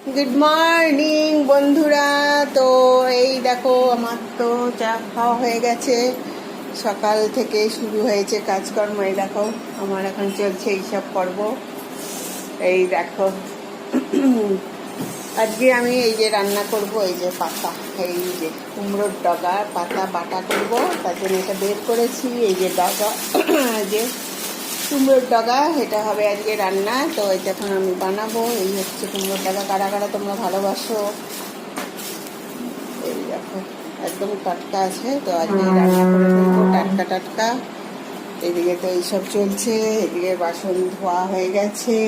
Good morning বন্ধুরা। তো এই দেখো আমার তো চা খাওয়া হয়ে গেছে, সকাল থেকে শুরু হয়েছে কাজকর্ম। এই দেখো আমার এখন চলছে এইসব পর্ব। এই দেখো আজকে আমি এই যে রান্না করব, এই যে পাতা, এই যে কুমড়োর ডগা পাতা বাটা করব, তার জন্য এটা বের করেছি। এই যে ডগা যে কুমড়োর ডগা, এটা হবে আজকে রান্না। তো এটা এখন আমি বানাবো। এই হচ্ছে কুমড়োর ডগা। কারা কারা তোমরা ভালোবাসো, এই দেখো একদম টাটকা আছে। তো আজকে রান্না করে ফেলবো টাটকা টাটকা। এদিকে তো এইসব চলছে, এদিকে বাসন ধোয়া হয়ে গেছে,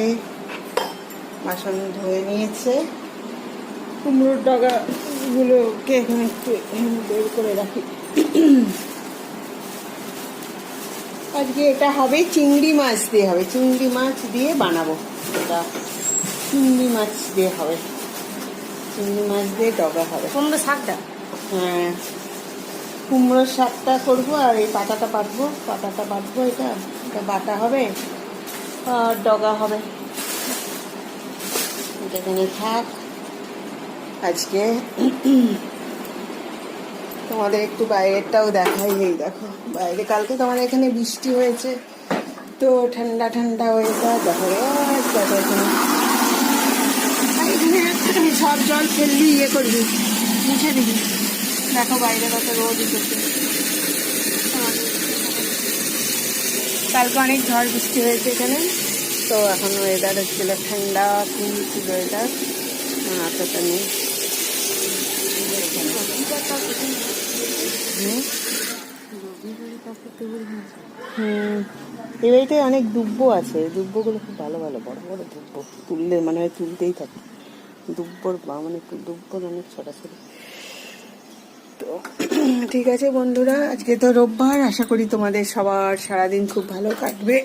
বাসন ধুয়ে নিয়েছে। কুমড়োর ডগাগুলোকে এখন একটু বের করে রাখি। আজকে এটা হবে চিংড়ি মাছ দিয়ে, হবে চিংড়ি মাছ দিয়ে বানাবো। এটা চিংড়ি মাছ দিয়ে হবে, চিংড়ি মাছ দিয়ে ডগা হবে। কুমড়ো শাকটা, হ্যাঁ কুমড়োর শাকটা করবো, আর এই পাতাটা বাটবো, এটা এটা বাটা হবে আর ডগা হবে। এটা এখানে থাক। আজকে তোমাদের একটু বাইরেরটাও দেখাই। এই দেখো বাইরে কালকে তোমাদের এখানে বৃষ্টি হয়েছে, তো ঠান্ডা ঠান্ডা ওয়েদার। দেখো এখানে সব জল ফেললি ইয়ে করবি, মুছে দিবি। দেখো বাইরে কত রোদ উঠেছে। কালকে অনেক ঝড় বৃষ্টি হয়েছে এখানে, তো এখন ওয়েদার হচ্ছিল ঠান্ডা, কুল ছিল ওয়েদার, অতটা নেই। এই বাড়িতে অনেক দুব্বো আছে, দুব্বোগুলো খুব ভালো ভালো বড় বড় দুব্বো, তুললে মানে হয় তুলতেই থাকে। দুব্বোর মানে দুব্বোর অনেক ছোটাছুটি। তো ঠিক আছে বন্ধুরা, আজকে তো রোববার। আশা করি তোমাদের সবার সারাদিন খুব ভালো কাটবে,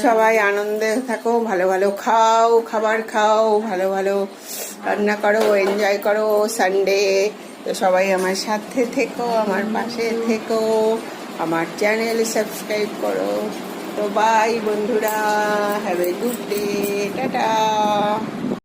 সবাই আনন্দে থাকো, ভালো ভালো খাও, খাবার খাও, ভালো ভালো রান্না করো, এনজয় করো সানডে। তো সবাই আমার সাথে থেকো, আমার পাশে থেকো, আমার চ্যানেল সাবস্ক্রাইব করো। তো বাই বন্ধুরা, have a good day, tata.